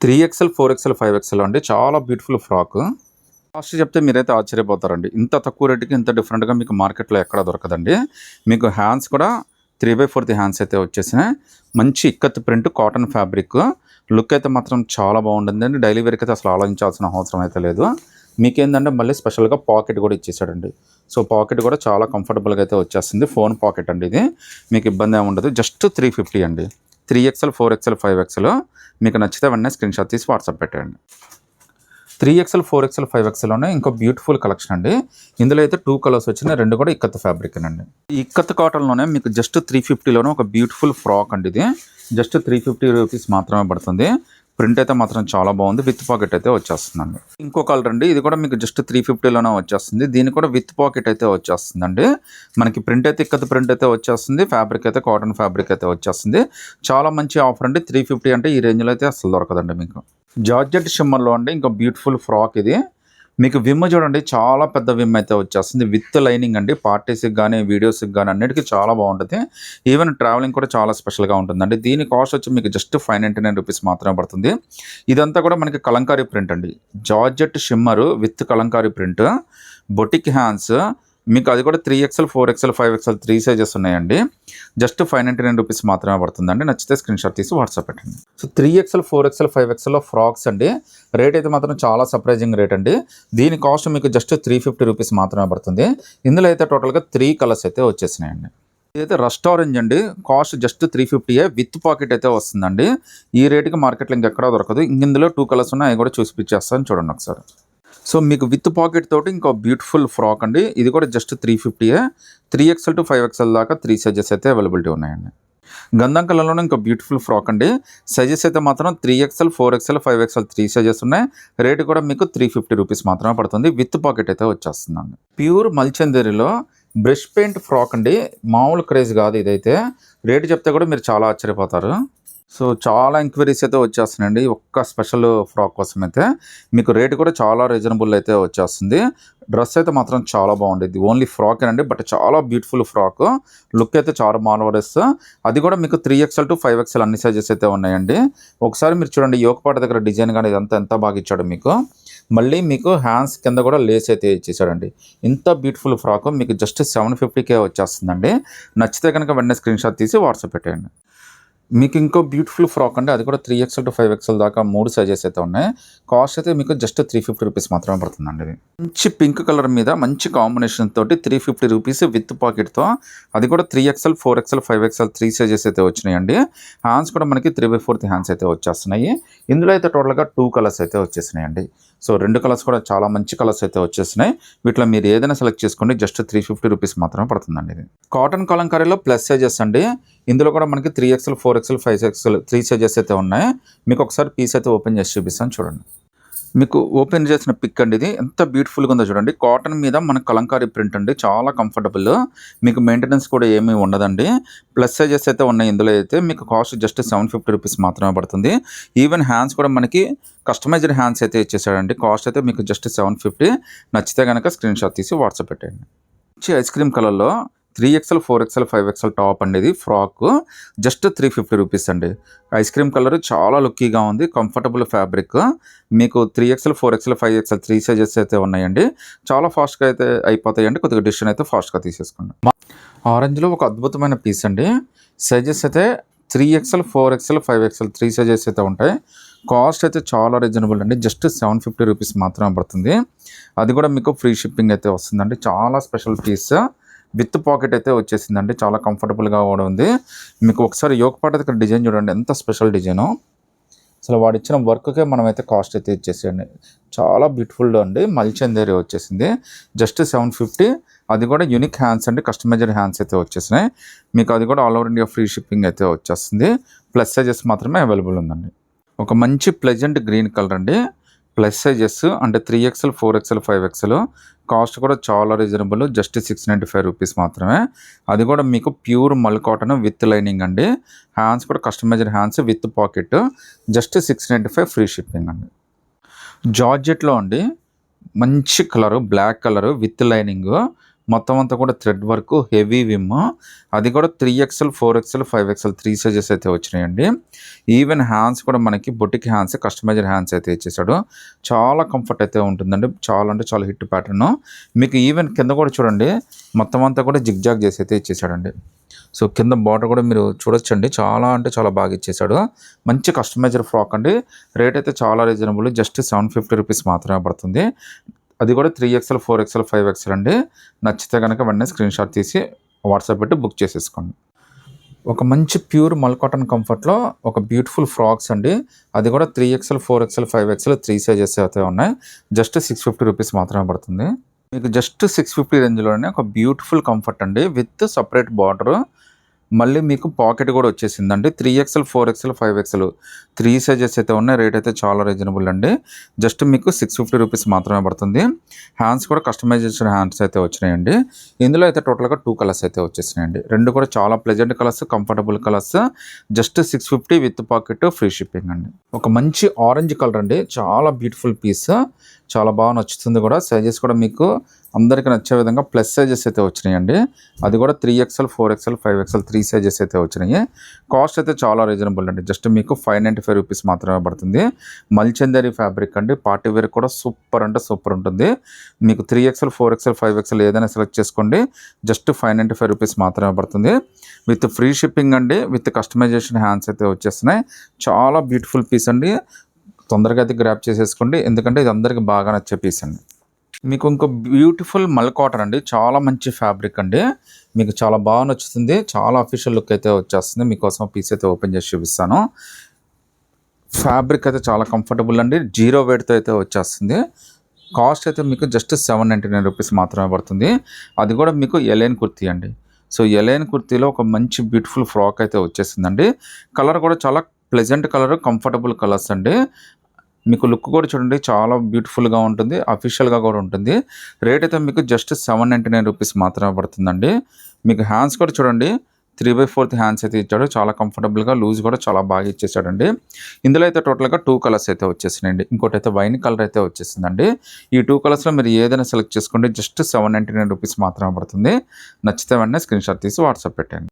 3XL, 4XL, 5XL అండి. చాలా beautiful frock. Cost చెప్తే మీరైతే ఆశ్చర్యపోతారండి. ఇంత తక్కువ రేటుకి ఇంత డిఫరెంట్‌గా మీకు మార్కెట్‌లో ఎక్కడా దొరకదండి. మీకు హ్యాండ్స్ కూడా 3/4 హ్యాండ్స్ అయితే వచ్చేసినాయి. మంచి ikat print cotton fabric. Look అయితే మాత్రం చాలా బాగుంటుందండి. డైలీ వేర్‌కి అయితే అసలు ఆలోచించాల్సిన అవసరం అయితే లేదు. మీకేందంటే మళ్ళీ స్పెషల్‌గా పాకెట్ కూడా ఇచ్చేసాడండి. సో, పాకెట్ కూడా చాలా కంఫర్టబుల్‌గా అయితే వచ్చేస్తుంది. ఫోన్ పాకెట్ అండి ఇది. మీకు ఇబ్బంది ఏమి ఉండదు. జస్ట్ 350 అండి. 3XL, 4XL, 5XL మీకు నచ్చితే వెంటనే స్క్రీన్‌షాట్ తీసి వాట్సాప్ పెట్టండి. 3XL, 4XL, 5XLలోనే ఇంకో బ్యూటిఫుల్ కలెక్షన్ అండి. ఇందులో అయితే 2 కలర్స్ వచ్చినాయి. 2 కూడా ఇక్కత్ ఫ్యాబ్రిక్ అండి. ఈ ఇక్కత్ కాటన్‌లోనే మీకు జస్ట్ 350లోనే ఒక బ్యూటిఫుల్ ఫ్రాక్ అండి ఇది. జస్ట్ 350 రూపీస్ మాత్రమే పడుతుంది. ప్రింట్ అయితే మాత్రం చాలా బాగుంది. విత్ పాకెట్ అయితే వచ్చేస్తుందండి. ఇంకో కలర్ అండి. ఇది కూడా మీకు జస్ట్ 350లోనే వచ్చేస్తుంది. దీని కూడా విత్ పాకెట్ అయితే వచ్చేస్తుందండి. మనకి ప్రింట్ అయితే ఇక్కత్ ప్రింట్ అయితే వచ్చేస్తుంది. ఫ్యాబ్రిక్ అయితే కాటన్ ఫ్యాబ్రిక్ అయితే వచ్చేస్తుంది. చాలా మంచి ఆఫర్ అండి. 350 అంటే ఈ రేంజ్లో అయితే అసలు దొరకదండి మీకు. జార్జెట్ షిమ్మర్లో అండి ఇంకో బ్యూటిఫుల్ ఫ్రాక్ ఇది. మీకు విమ్ చూడండి, చాలా పెద్ద విమ్ అయితే వచ్చేస్తుంది. విత్ లైనింగ్ అండి. పార్టీస్కి కానీ వీడియోస్కి కానీ అన్నిటికీ చాలా బాగుంటుంది. ఈవెన్ ట్రావెలింగ్ కూడా చాలా స్పెషల్గా ఉంటుందండి. దీని కాస్ట్ వచ్చి మీకు జస్ట్ 599 రూపీస్ మాత్రమే పడుతుంది. ఇదంతా కూడా మనకి కలంకారీ ప్రింట్ అండి. Georgette shimmer with Kalamkari print, boutique hands. మీకు అది కూడా 3XL, 4XL, 5XL 3 సైజెస్ ఉన్నాయండి. జస్ట్ 599 రూపీస్ మాత్రమే పడుతుందండి. నచ్చితే స్క్రీన్‌షాట్ తీసి వాట్సాప్ పెట్టండి. సో 3XL, 4XL, 5XLలో ఫ్రాక్స్ అండి. రేట్ అయితే మాత్రం చాలా సర్ప్రైజింగ్ రేట్ అండి. దీని కాస్ట్ మీకు జస్ట్ 350 రూపీస్ మాత్రమే పడుతుంది. ఇందులో అయితే టోటల్గా 3 కలర్స్ అయితే వచ్చేసినాయండి. ఇదైతే రస్ట్ ఆరెంజ్ అండి. కాస్ట్ జస్ట్ 350 విత్ పాకెట్ అయితే వస్తుందండి. ఈ రేటుకి మార్కెట్లో ఇంకెక్కడా దొరకదు. ఇందులో 2 కలర్స్ ఉన్నాయి. అవి కూడా చూసిపిచ్చేస్తాను చూడండి ఒకసారి. సో మీకు విత్ పాకెట్ తోటి ఇంకో బ్యూటిఫుల్ ఫ్రాక్ అండి. ఇది కూడా జస్ట్ 350. 3XL to 5XL దాకా 3 సైజెస్ అయితే అవైలబిలిటీ ఉన్నాయండి. గంధం కలర్లోనే ఇంకో బ్యూటిఫుల్ ఫ్రాక్ అండి. సైజెస్ అయితే మాత్రం 3XL, 4XL, 5XL 3 సైజెస్ ఉన్నాయి. రేటు కూడా మీకు 350 రూపీస్ మాత్రమే పడుతుంది. విత్ పాకెట్ అయితే వచ్చేస్తుందండి. ప్యూర్ మల్చందేరిలో బ్రష్ పెయింట్ ఫ్రాక్ అండి. మామూలు క్రేజ్ కాదు ఇదైతే. రేటు చెప్తే కూడా మీరు చాలా ఆశ్చర్యపోతారు. సో చాలా ఎంక్వైరీస్ అయితే వచ్చేస్తున్నాయండి ఒక్క స్పెషల్ ఫ్రాక్ కోసం అయితే. మీకు రేటు కూడా చాలా రీజనబుల్ అయితే వచ్చేస్తుంది. డ్రెస్ అయితే మాత్రం చాలా బాగుండేది. ఓన్లీ ఫ్రాక్ అండి, బట్ చాలా బ్యూటిఫుల్ ఫ్రాక్. లుక్ అయితే చాలా మార్వలస్. అది కూడా మీకు 3XL to 5XL అన్ని సైజెస్ అయితే ఉన్నాయండి. ఒకసారి మీరు చూడండి యోగపాట దగ్గర డిజైన్ కానీ ఇదంతా ఎంత బాగా ఇచ్చాడు మీకు. మళ్ళీ మీకు హ్యాండ్స్ కింద కూడా లేస్ అయితే ఇచ్చేసాడండి. ఇంత బ్యూటిఫుల్ ఫ్రాక్ మీకు జస్ట్ 750K వచ్చేస్తుందండి. నచ్చితే కనుక వెంటనే స్క్రీన్‌షాట్ తీసి వాట్సాప్ పెట్టేయండి. మీకు ఇంకో బ్యూటిఫుల్ ఫ్రాక్ అండి. అది కూడా 3XL to 5XL దాకా 3 సైజెస్ అయితే ఉన్నాయి. కాస్ట్ అయితే మీకు జస్ట్ 350 రూపీస్ మాత్రమే పడుతుందండి. ఇది మంచి పింక్ కలర్ మీద మంచి కాంబినేషన్ తోటి 350 రూపీస్ విత్ పాకెట్తో. అది కూడా 3XL, 4XL, 5XL 3 సైజెస్ అయితే వచ్చినాయండి. హ్యాండ్స్ కూడా మనకి 3/4 హ్యాండ్స్ అయితే వచ్చేస్తున్నాయి. ఇందులో అయితే టోటల్గా 2 కలర్స్ అయితే వచ్చేసినాయండి. సో 2 కలర్స్ కూడా చాలా మంచి కలర్స్ అయితే వచ్చేసినాయి. వీటిలో మీరు ఏదైనా సెలెక్ట్ చేసుకోండి. జస్ట్ 350 రూపీస్ మాత్రమే పడుతుందండి. ఇది కాటన్ కలంకారీలో ప్లస్ సైజెస్ అండి. ఇందులో కూడా మనకి 3XL, 4XL, 5XL 3 సైజెస్ అయితే ఉన్నాయి. మీకు ఒకసారి పీస్ అయితే ఓపెన్ చేసి చూపిస్తాను చూడండి. మీకు ఓపెన్ చేసిన పిక్ అండి ఇది. ఎంత బ్యూటిఫుల్గా ఉందో చూడండి. కాటన్ మీద మనకు కలంకారీ ప్రింట్ అండి. చాలా కంఫర్టబుల్. మీకు మెయింటెనెన్స్ కూడా ఏమీ ఉండదండి. ప్లస్ సైజెస్ అయితే ఉన్నాయి. ఇందులో అయితే మీకు కాస్ట్ జస్ట్ 750 రూపీస్ మాత్రమే పడుతుంది. ఈవెన్ హ్యాండ్స్ కూడా మనకి కస్టమైజ్డ్ హ్యాండ్స్ అయితే ఇచ్చేసాడండి. కాస్ట్ అయితే మీకు జస్ట్ 750. నచ్చితే కనుక స్క్రీన్‌షాట్ తీసి వాట్సాప్ పెట్టండి. మంచి ఐస్ క్రీమ్ కలర్లో 3XL, 4XL, 5XL టాప్ అండి. ఇది ఫ్రాక్ జస్ట్ 350 రూపీస్ అండి. ఐస్ క్రీమ్ కలర్ చాలా లుక్కీగా ఉంది. Comfortable fabric. మీకు 3XL, 4XL, 5XL 3 సైజెస్ అయితే ఉన్నాయండి. చాలా ఫాస్ట్గా అయితే అయిపోతాయండి. కొద్దిగా డిసిషన్ అయితే ఫాస్ట్గా తీసేసుకోండి. ఆరెంజ్లో ఒక అద్భుతమైన పీస్ అండి. సైజెస్ అయితే 3XL, 4XL, 5XL 3 సైజెస్ అయితే ఉంటాయి. కాస్ట్ అయితే చాలా రీజనబుల్ అండి. జస్ట్ 750 రూపీస్ మాత్రమే పడుతుంది. అది కూడా మీకు ఫ్రీ షిప్పింగ్ అయితే వస్తుందండి. చాలా స్పెషల్ పీస్ విత్ పాకెట్ అయితే వచ్చేసిందండి. చాలా కంఫర్టబుల్గా కూడా ఉంది. మీకు ఒకసారి యోగపాట దగ్గర డిజైన్ చూడండి, ఎంత స్పెషల్ డిజైను. అసలు వాడు ఇచ్చిన వర్క్కే మనమైతే కాస్ట్ అయితే ఇచ్చేసేయండి. చాలా బ్యూటిఫుల్ అండి. మల్చందేరి వచ్చేసింది. జస్ట్ 750. అది కూడా యూనిక్ హ్యాండ్స్ అండి. కస్టమైజ్డ్ హ్యాండ్స్ అయితే వచ్చేసినాయి. మీకు అది కూడా all over India free shipping అయితే వచ్చేస్తుంది. ప్లస్ సైజెస్ మాత్రమే అవైలబుల్ ఉందండి. ఒక మంచి ప్లెజెంట్ గ్రీన్ కలర్ అండి. ప్లస్ సైజెస్ అంటే 3XL, 4XL, 5XL. కాస్ట్ కూడా చాలా రీజనబుల్. జస్ట్ 695 రూపీస్ మాత్రమే. అది కూడా మీకు ప్యూర్ మల్ కాటన్ విత్ లైనింగ్ అండి. హ్యాండ్స్ కూడా customized hands with pocket. Just 695 free shipping అండి. జార్జెట్లో అండి మంచి colour, black colour with lining. మొత్తం అంతా కూడా థ్రెడ్ వర్క్, హెవీ విమ్, అది కూడా 3XL, 4XL, 5XL 3 సైజెస్ అయితే వచ్చినాయండి. ఈవెన్ హ్యాండ్స్ కూడా మనకి బొటిక్ హ్యాండ్స్, కస్టమైజ్డ్ హ్యాండ్స్ అయితే ఇచ్చేసాడు. చాలా కంఫర్ట్ అయితే ఉంటుందండి. చాలా అంటే చాలా హిట్ ప్యాటర్న్. మీకు ఈవెన్ కింద కూడా చూడండి, మొత్తం అంతా కూడా జిగ్జాగ్ చేసి అయితే ఇచ్చేసాడండి. సో కింద బార్డర్ కూడా మీరు చూడొచ్చండి, చాలా అంటే చాలా బాగా ఇచ్చేసాడు. మంచి కస్టమైజ్డ్ ఫ్రాక్ అండి. రేట్ అయితే చాలా రీజనబుల్, జస్ట్ 750 రూపీస్ మాత్రమే పడుతుంది. అది కూడా 3XL, 4XL, 5XL అండి. నచ్చితే కనుక వెంటనే స్క్రీన్ షాట్ తీసి వాట్సాప్ పెట్టి బుక్ చేసేసుకోండి. ఒక మంచి ప్యూర్ మల్ కాటన్ కంఫర్ట్లో ఒక బ్యూటిఫుల్ ఫ్రాక్స్ అండి. అది కూడా 3XL, 4XL, 5XL 3 సైజెస్ అయితే ఉన్నాయి. జస్ట్ 650 రూపీస్ మాత్రమే పడుతుంది. మీకు జస్ట్ 650 రేంజ్లోనే ఒక బ్యూటిఫుల్ కంఫర్ట్ అండి, విత్ సపరేట్ బార్డర్. మళ్ళీ మీకు పాకెట్ కూడా వచ్చేసిందండి. 3XL, 4XL, 5XL 3 సైజెస్ అయితే ఉన్నాయి. రేట్ అయితే చాలా రీజనబుల్ అండి. జస్ట్ మీకు 650 రూపీస్ మాత్రమే పడుతుంది. హ్యాండ్స్ కూడా కస్టమైజేషన్ హ్యాండ్స్ అయితే వచ్చినాయండి. ఇందులో అయితే టోటల్గా 2 కలర్స్ అయితే వచ్చేసినాయండి. రెండు కూడా చాలా pleasant colours, comfortable colours. Just 650 with pocket, free shipping అండి. ఒక మంచి ఆరెంజ్ కలర్ అండి, చాలా బ్యూటిఫుల్ పీస్, చాలా బాగా నచ్చుతుంది కూడా. సైజెస్ కూడా మీకు అందరికీ నచ్చే విధంగా ప్లస్ సైజెస్ అయితే వచ్చినాయండి. అది కూడా 3XL, 4XL, 5XL 3 సైజెస్ అయితే వచ్చినాయి. కాస్ట్ అయితే చాలా రీజనబుల్ అండి. జస్ట్ మీకు 595 రూపీస్ మాత్రమే పడుతుంది. మల్చందరి ఫ్యాబ్రిక్ అండి, పార్టీ వేర్ కూడా సూపర్ అంటే సూపర్ ఉంటుంది. మీకు 3XL, 4XL, 5XL ఏదైనా సెలెక్ట్ చేసుకోండి. జస్ట్ 595 రూపీస్ మాత్రమే పడుతుంది. విత్ ఫ్రీ షిప్పింగ్ అండి, విత్ కస్టమైజేషన్ హ్యాండ్స్ అయితే వచ్చేస్తున్నాయి. చాలా బ్యూటిఫుల్ పీస్ అండి. తొందరగా అయితే గ్రాప్ చేసేసుకోండి, ఎందుకంటే ఇది అందరికీ బాగా నచ్చే పీస్ అండి. మీకు ఇంకో బ్యూటిఫుల్ మల్ కాటన్ అండి, చాలా మంచి ఫ్యాబ్రిక్ అండి. మీకు చాలా బాగా నచ్చుతుంది. చాలా అఫీషియల్ లుక్ అయితే వచ్చేస్తుంది. మీకోసం పీస్ అయితే ఓపెన్ చేసి చూపిస్తాను. ఫ్యాబ్రిక్ అయితే చాలా కంఫర్టబుల్ అండి. 0 వెయిట్తో అయితే వచ్చేస్తుంది. కాస్ట్ అయితే మీకు జస్ట్ 799 రూపీస్ మాత్రమే పడుతుంది. అది కూడా మీకు ఎలైన్ కుర్తీ అండి. సో ఎలైన్ కుర్తీలో ఒక మంచి బ్యూటిఫుల్ ఫ్రాక్ అయితే వచ్చేసిందండి. కలర్ కూడా చాలా ప్లెజెంట్ కలర్, కంఫర్టబుల్ కలర్స్ అండి. మీకు లుక్ కూడా చూడండి, చాలా బ్యూటిఫుల్గా ఉంటుంది, అఫీషియల్గా కూడా ఉంటుంది. రేట్ అయితే మీకు జస్ట్ 799 రూపీస్ మాత్రమే పడుతుందండి. మీకు హ్యాండ్స్ కూడా చూడండి, 3/4 హ్యాండ్స్ అయితే ఇచ్చాడు. చాలా కంఫర్టబుల్గా, లూజ్ కూడా చాలా బాగా ఇచ్చేసాడండి. ఇందులో అయితే టోటల్గా 2 కలర్స్ అయితే వచ్చేసినాయండి. ఇంకోటి అయితే వైన్ కలర్ అయితే వచ్చేసిందండి. ఈ 2 కలర్స్లో మీరు ఏదైనా సెలెక్ట్ చేసుకోండి. జస్ట్ 799 రూపీస్ మాత్రమే పడుతుంది. నచ్చితే వెంటనే స్క్రీన్ షాట్ తీసి వాట్సాప్ పెట్టండి.